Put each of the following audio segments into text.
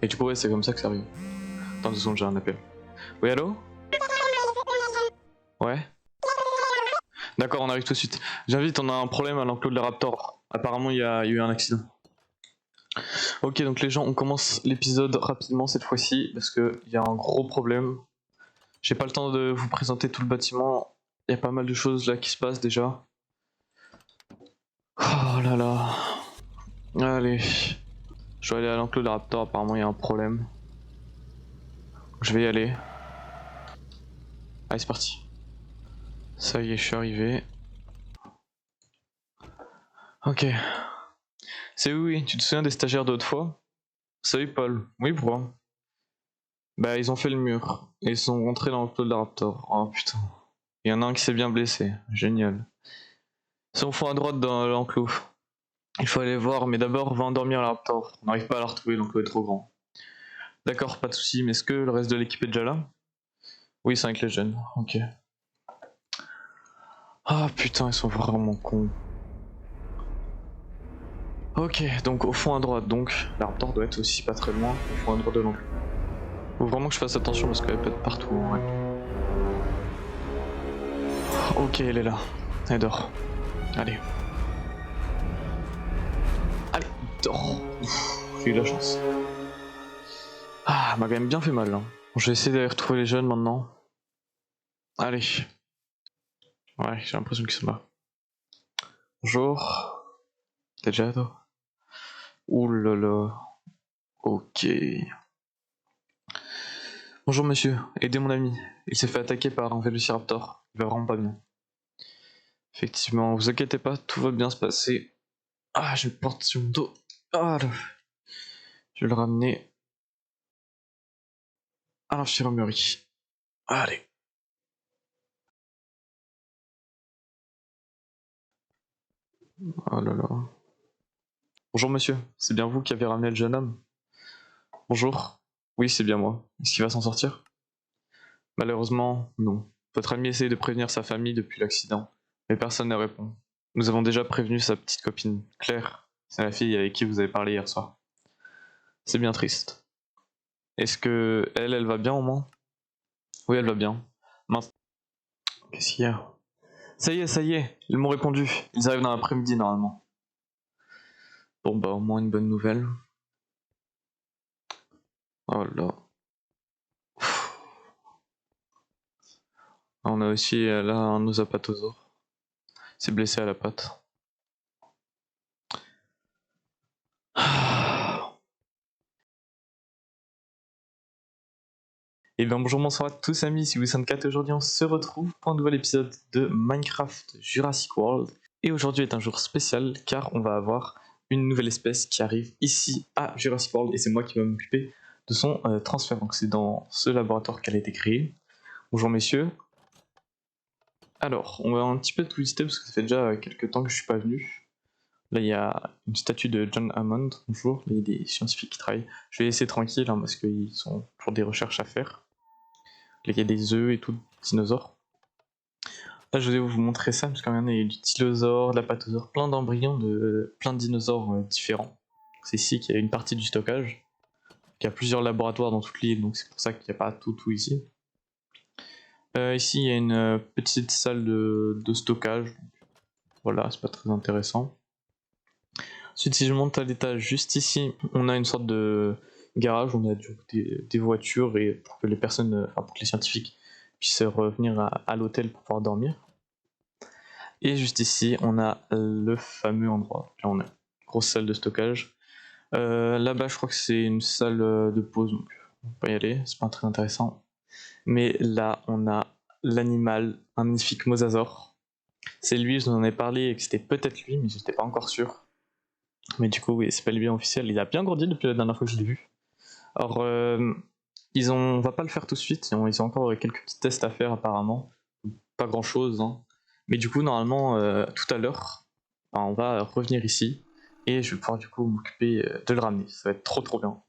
Et du coup, ouais, c'est comme ça que ça arrive. Attends 2 secondes, j'ai un appel. Oui, allô? Ouais? D'accord, on arrive tout de suite. J'invite, on a un problème à l'enclos de la Raptor. Apparemment, il y a eu un accident. Ok, donc les gens, on commence l'épisode rapidement cette fois-ci parce qu'il y a un gros problème. J'ai pas le temps de vous présenter tout le bâtiment. Il y a pas mal de choses là qui se passent déjà. Oh là là. Allez. Je dois aller à l'enclos de la Raptor, apparemment il y a un problème. Je vais y aller. Allez, c'est parti. Ça y est, je suis arrivé. Ok. C'est oui, tu te souviens des stagiaires de l'autre fois? Salut Paul. Oui, pourquoi? Bah, ils ont fait le mur. Et ils sont rentrés dans l'enclos de la Raptor. Oh putain. Il y en a un qui s'est bien blessé. Génial. C'est au fond à droite dans l'enclos. Il faut aller voir, mais d'abord, va endormir la Raptor. On n'arrive pas à la retrouver, l'enclos est trop grand. D'accord, pas de soucis, mais est-ce que le reste de l'équipe est déjà là? Oui, c'est avec les jeunes. Ok. Ah putain, ils sont vraiment cons. Ok, donc au fond à droite, donc la Raptor doit être aussi pas très loin, au fond à droite de l'enclos. Faut vraiment que je fasse attention parce qu'elle peut être partout. Ouais. Ok, elle est là. Elle dort. Allez. Allez, dors. J'ai eu de la chance. Ah, elle m'a quand même bien fait mal là. Bon, je vais essayer d'aller retrouver les jeunes maintenant. Allez. Ouais, j'ai l'impression qu'ils sont là. Bonjour. T'es déjà là toi? Ouh là là. Ok. Bonjour monsieur, aidez mon ami. Il s'est fait attaquer par un vélociraptor. Il va vraiment pas bien. Effectivement, vous inquiétez pas, tout va bien se passer. Ah, je porte sur mon dos. Ah là. Je vais le ramener à l'infirmerie. Allez. Oh là là. Bonjour monsieur, c'est bien vous qui avez ramené le jeune homme? Bonjour. Oui, c'est bien moi. Est-ce qu'il va s'en sortir? Malheureusement, non. Votre ami essaye de prévenir sa famille depuis l'accident, mais personne ne répond. Nous avons déjà prévenu sa petite copine, Claire. C'est la fille avec qui vous avez parlé hier soir. C'est bien triste. Est-ce que elle va bien au moins? Oui, elle va bien. Mince. Qu'est-ce qu'il y a? Ça y est, ils m'ont répondu. Ils arrivent dans l'après-midi normalement. Bon bah au moins une bonne nouvelle. Oh là. On a aussi là un osapatosaure. C'est blessé à la patte. Et bien bonjour, bonsoir à tous amis, c'est Wissam4 et aujourd'hui on se retrouve pour un nouvel épisode de Minecraft Jurassic World. Et aujourd'hui est un jour spécial car on va avoir une nouvelle espèce qui arrive ici à Jurassic World et c'est moi qui vais m'occuper de son transfert. Donc c'est dans ce laboratoire qu'elle a été créée. Bonjour messieurs. Alors, on va un petit peu tout visiter parce que ça fait déjà quelques temps que je suis pas venu. Là il y a une statue de John Hammond, bonjour, il y a des scientifiques qui travaillent. Je vais laisser tranquille hein, parce qu'ils sont pour des recherches à faire. Là, il y a des œufs et tout, dinosaures. Là, je vais vous montrer ça, parce qu'il y a du tylosaure, de l'apatosaure, plein d'embryons de plein de dinosaures différents. C'est ici qu'il y a une partie du stockage. Il y a plusieurs laboratoires dans toute l'île, donc c'est pour ça qu'il n'y a pas tout ici. Ici, il y a une petite salle de stockage. Voilà, c'est pas très intéressant. Ensuite, si je monte à l'étage juste ici, on a une sorte de garage où on a des voitures et pour que les personnes, enfin pour que les scientifiques puissent revenir à l'hôtel pour pouvoir dormir. Et juste ici, on a le fameux endroit. Là, on a une grosse salle de stockage. Là-bas, je crois que c'est une salle de pause, donc on peut y aller, c'est pas très intéressant. Mais là, on a l'animal, un magnifique mosasaure. C'est lui, je vous en ai parlé et que c'était peut-être lui, mais j'étais pas encore sûr. Mais du coup, oui, c'est pas lui officiel. Il a bien grandi depuis la dernière fois que je l'ai vu. Alors, on va pas le faire tout de suite. Ils ont encore quelques petits tests à faire apparemment. Pas grand chose, hein. Mais du coup, normalement, tout à l'heure, on va revenir ici et je vais pouvoir du coup m'occuper de le ramener. Ça va être trop bien.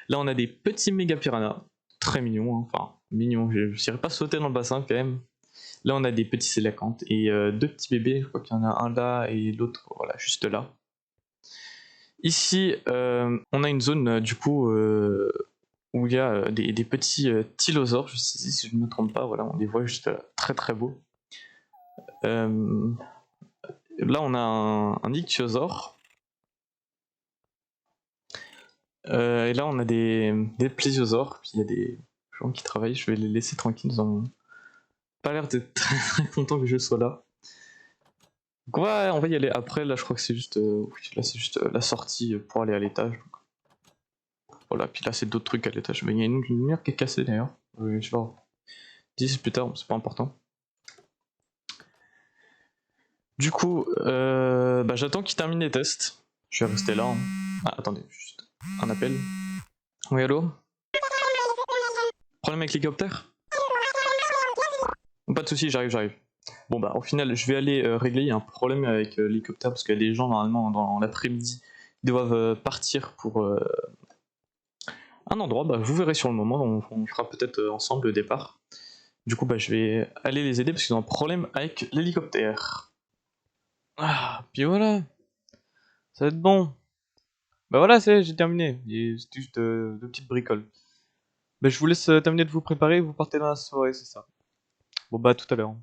Là, on a des petits méga piranhas, très mignons, hein. Enfin mignons. Je n'irai pas sauter dans le bassin quand même. Là, on a des petits sélacantes et deux petits bébés. Je crois qu'il y en a un là et l'autre, voilà, juste là. Ici, on a une zone du coup où il y a des petits tylosaures, je sais si je ne me trompe pas, voilà, on les voit juste très très beaux. Là, on a un ichthyosaure. Et là, on a des plésiosaures. Puis il y a des gens qui travaillent. Je vais les laisser tranquilles. Ils ont pas l'air d'être très, très contents que je sois là. Donc, ouais, on va y aller après. Là, je crois que c'est juste, là, c'est juste la sortie pour aller à l'étage. Voilà. Puis là, c'est d'autres trucs à l'étage. Mais il y a une lumière qui est cassée d'ailleurs. Je sais pas. 10 plus tard, c'est pas important. Du coup, bah, j'attends qu'il termine les tests. Je vais rester là. Hein. Ah, attendez, juste un appel. Oui, allô? Problème avec l'hélicoptère? Pas de soucis, j'arrive. Bon bah au final je vais aller régler, il y a un problème avec l'hélicoptère parce qu'il y a des gens normalement dans l'après-midi qui doivent partir pour un endroit, bah vous verrez sur le moment, on fera peut-être ensemble le départ. Du coup bah je vais aller les aider parce qu'ils ont un problème avec l'hélicoptère. Ah, puis voilà, ça va être bon. Bah voilà, j'ai terminé, c'est juste de petites bricoles. Bah je vous laisse terminer de vous préparer, vous partez dans la soirée, c'est ça. Bon bah à tout à l'heure.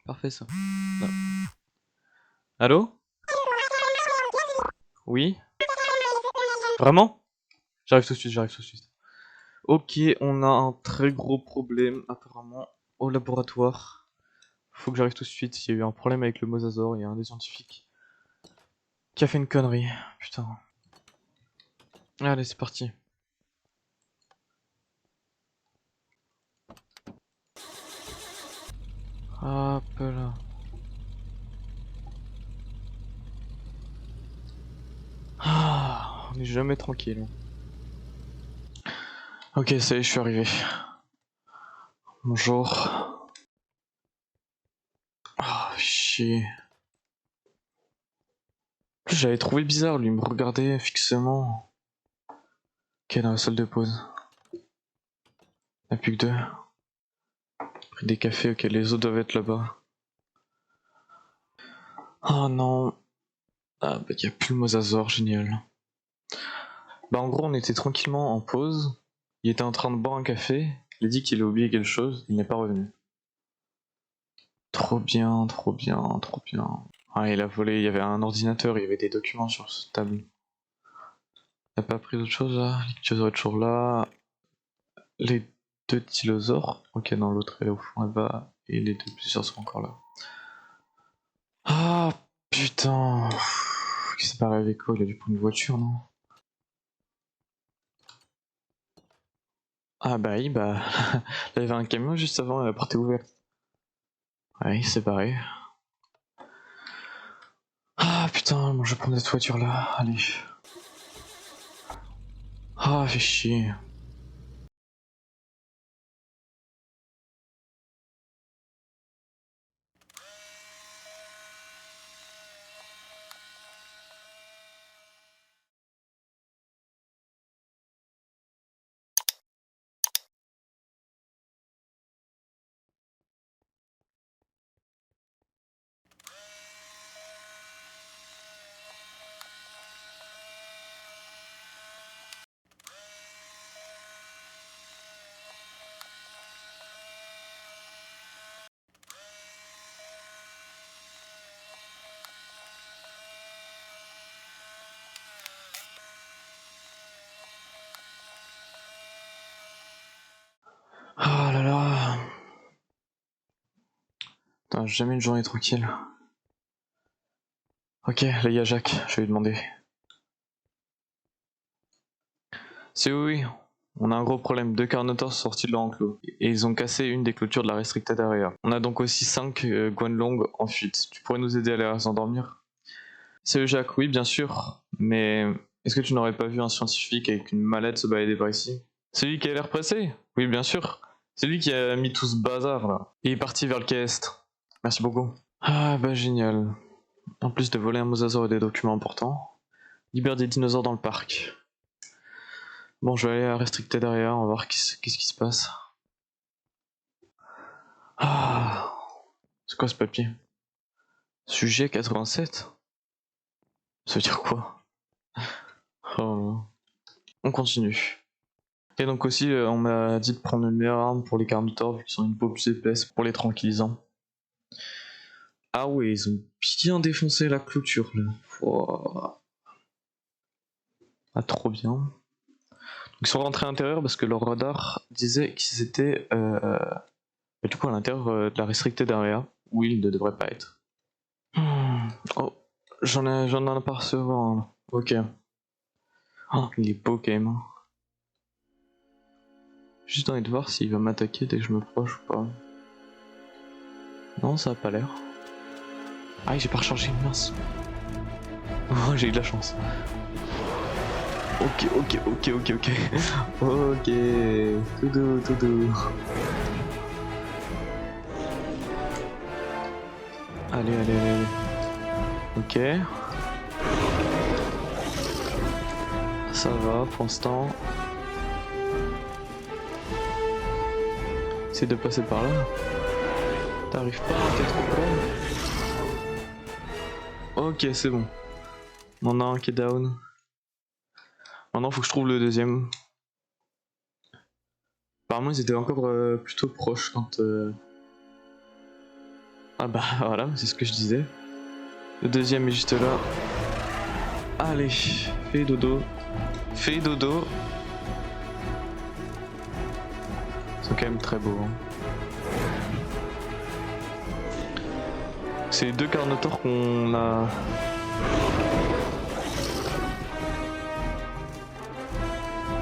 Parfait ça. Ah. Allô? Oui? Vraiment? J'arrive tout de suite. Ok, on a un très gros problème apparemment au laboratoire. Faut que j'arrive tout de suite, il y a eu un problème avec le mosasaure, il y a un des scientifiques qui a fait une connerie. Putain. Allez, c'est parti. Hop là. Ah, on est jamais tranquille. Ok, ça y est, je suis arrivé. Bonjour. Ah, chier. J'avais trouvé bizarre, lui, il me regardait fixement. Ok, dans la salle de pause. Il n'y a plus que deux. Pris des cafés, ok, les autres doivent être là-bas. Oh non. Ah bah y a plus le mosasaure, génial. Bah en gros on était tranquillement en pause, il était en train de boire un café, il a dit qu'il a oublié quelque chose, il n'est pas revenu. Trop bien, trop bien, trop bien. Ah il a volé, il y avait un ordinateur, il y avait des documents sur cette table. Il a pas pris d'autre chose là? L'ictiosaure est toujours là. Les deux tylosaures, ok non l'autre est au fond là-bas, et les deux plusieurs sont encore là. Ah putain. Qu'est-ce qui s'est pas arrivé quoi? Il a dû prendre une voiture non? Ah bah oui, bah il y avait un camion juste avant la porte est ouverte. Oui, c'est pareil. Ah putain, bon, je vais prendre cette voiture là, allez. Ah, fait chier. Ah là là. Putain, jamais une journée tranquille. Ok, là y a Jacques, je vais lui demander. C'est oui, on a un gros problème. Deux carnotors sont sortis de leur enclos et ils ont cassé une des clôtures de la restricted area. On a donc aussi 5 Guanlong en fuite. Tu pourrais nous aider à les endormir? C'est Jacques, oui, bien sûr, mais est-ce que tu n'aurais pas vu un scientifique avec une mallette se balader par ici? C'est lui qui a l'air pressé? Oui, bien sûr. C'est lui qui a mis tout ce bazar là. Il est parti vers le quai Est. Merci beaucoup. Ah bah génial. En plus de voler un mosasaure et des documents importants, libère des dinosaures dans le parc. Bon, je vais aller à Restricted Area, on va voir qu'est-ce qui se passe. Ah, c'est quoi ce papier? Sujet 87? Ça veut dire quoi? Oh. On continue. Et donc aussi, on m'a dit de prendre une meilleure arme pour les Carnotaurs vu qu'ils ont une peau plus épaisse pour les tranquillisants. Ah ouais, ils ont bien défoncé la clôture là. Wow. Ah, trop bien. Ils sont rentrés à l'intérieur parce que leur radar disait qu'ils étaient du coup à l'intérieur de la restricted area où ils ne devraient pas être. Oh, j'en ai un apercevant un. Ok. Oh, il est beau quand même. J'ai juste envie de voir s'il va m'attaquer dès que je me proche ou pas. Non, ça a pas l'air. Ah, j'ai pas rechargé, mince. Oh, j'ai eu de la chance. Ok. Ok. Tout doux. Allez. Ok. Ça va pour l'instant. Essaye de passer par là. T'arrives pas, t'es trop près. Ok, c'est bon. On en a un qui est down. Maintenant, faut que je trouve le deuxième. Apparemment, ils étaient encore plutôt proches quand. Ah bah voilà, c'est ce que je disais. Le deuxième est juste là. Allez, fais dodo. Ils sont quand même très beaux. Hein. C'est les deux Carnotaurs qu'on a.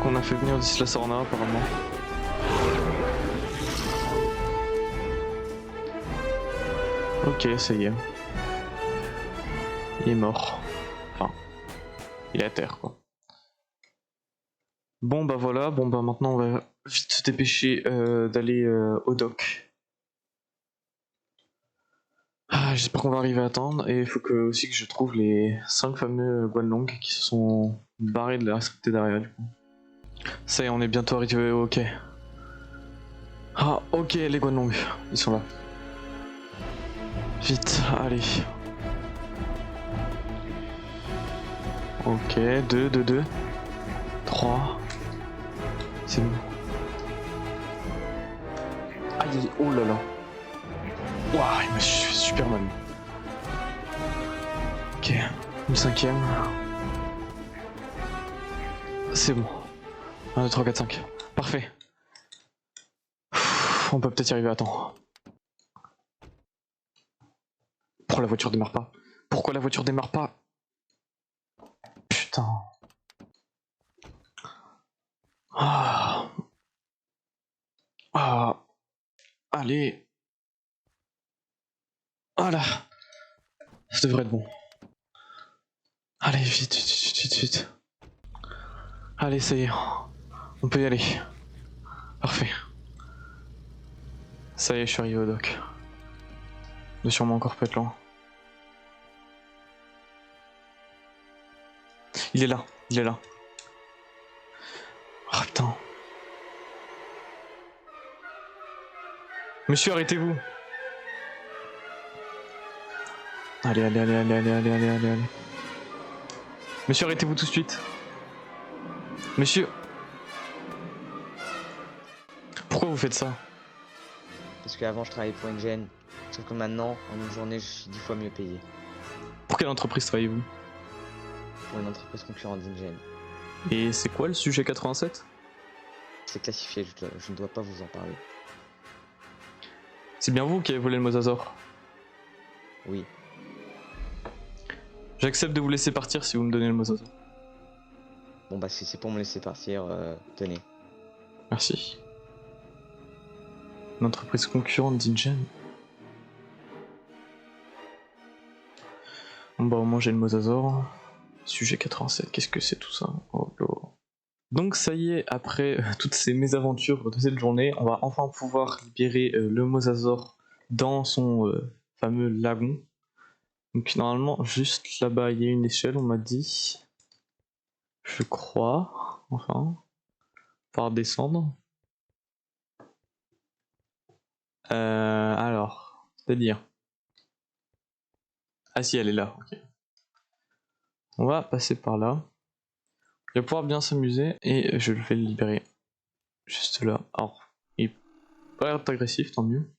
Qu'on a fait venir d'ici la Sorna apparemment. Ok, ça y est. Il est mort. Enfin, il est à terre quoi. Bon bah voilà, maintenant on va vite se dépêcher d'aller au dock. Ah, j'espère qu'on va arriver à attendre et il faut aussi que je trouve les 5 fameux Guanlong qui se sont barrés de la restricted area du coup. Ça y est, on est bientôt arrivé au quai. Ah ok, les Guanlong, ils sont là. Vite, allez. Ok, 2, 3. C'est bon. Aïe, oh là là. Waouh, il m'a fait super mal. Ok, une cinquième. C'est bon. 1, 2, 3, 4, 5. Parfait. On peut peut-être y arriver à temps. Pourquoi la voiture démarre pas? Pourquoi la voiture démarre pas? Putain. Ah. Ah. Allez. Voilà. Ça devrait être bon. Allez, vite. Allez, ça y est. On peut y aller. Parfait. Ça y est, je suis arrivé au dock. Il doit sûrement encore pas être loin. Il est là. Oh putain. Monsieur, arrêtez-vous. Allez. Monsieur, arrêtez-vous tout de suite. Monsieur. Pourquoi vous faites ça? Parce qu'avant je travaillais pour InGen, sauf que maintenant, en une journée, je suis 10 fois mieux payé. Pour quelle entreprise travaillez-vous? Pour une entreprise concurrente d'InGen. Et c'est quoi le sujet 87? C'est classifié, je ne dois pas vous en parler. C'est bien vous qui avez volé le mosasaure. Oui. J'accepte de vous laisser partir si vous me donnez le mosasaure. Bon bah si c'est pour me laisser partir, tenez. Merci. Une entreprise concurrente d'InGen. Bon bah au moins j'ai le mosasaure. Sujet 87, qu'est-ce que c'est tout ça? Oh là. Donc ça y est, après toutes ces mésaventures de cette journée, on va enfin pouvoir libérer le mosasaure dans son fameux lagon. Donc normalement, juste là-bas, il y a une échelle, on m'a dit. Je crois, enfin, par descendre. Alors, c'est-à-dire. Ah si, elle est là, ok. On va passer par là. Il va pouvoir bien s'amuser et je vais le libérer. Juste là. Alors, il n'a pas l'air agressif, tant mieux.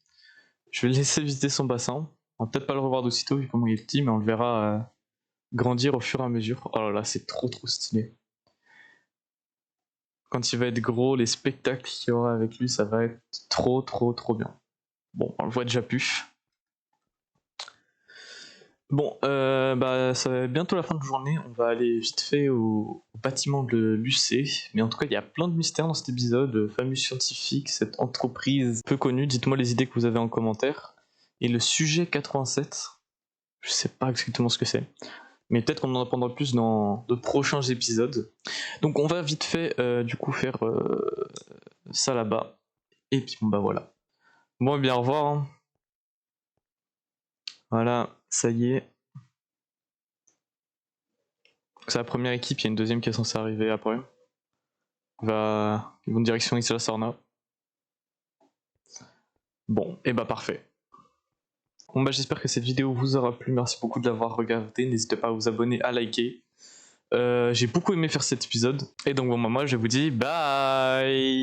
Je vais le laisser visiter son bassin. On va peut-être pas le revoir d'aussitôt vu comment il est petit, mais on le verra grandir au fur et à mesure. Oh là là, c'est trop stylé. Quand il va être gros, les spectacles qu'il y aura avec lui, ça va être trop bien. Bon, on le voit déjà plus. Bon, bah ça va être bientôt la fin de journée. On va aller vite fait au bâtiment de l'UC. Mais en tout cas, il y a plein de mystères dans cet épisode. Le fameux scientifique, cette entreprise peu connue. Dites-moi les idées que vous avez en commentaire. Et le sujet 87, je sais pas exactement ce que c'est. Mais peut-être qu'on en apprendra plus dans de prochains épisodes. Donc on va vite fait du coup faire ça là-bas. Et puis bon bah voilà. Bon et bien au revoir. Hein. Voilà, ça y est. C'est la première équipe, il y a une deuxième qui est censée arriver après. Ils vont en direction Isla Sorna. Bon, et bah parfait. Bon bah j'espère que cette vidéo vous aura plu, merci beaucoup de l'avoir regardé, n'hésitez pas à vous abonner, à liker. J'ai beaucoup aimé faire cet épisode, et donc bon bah moi je vous dis bye.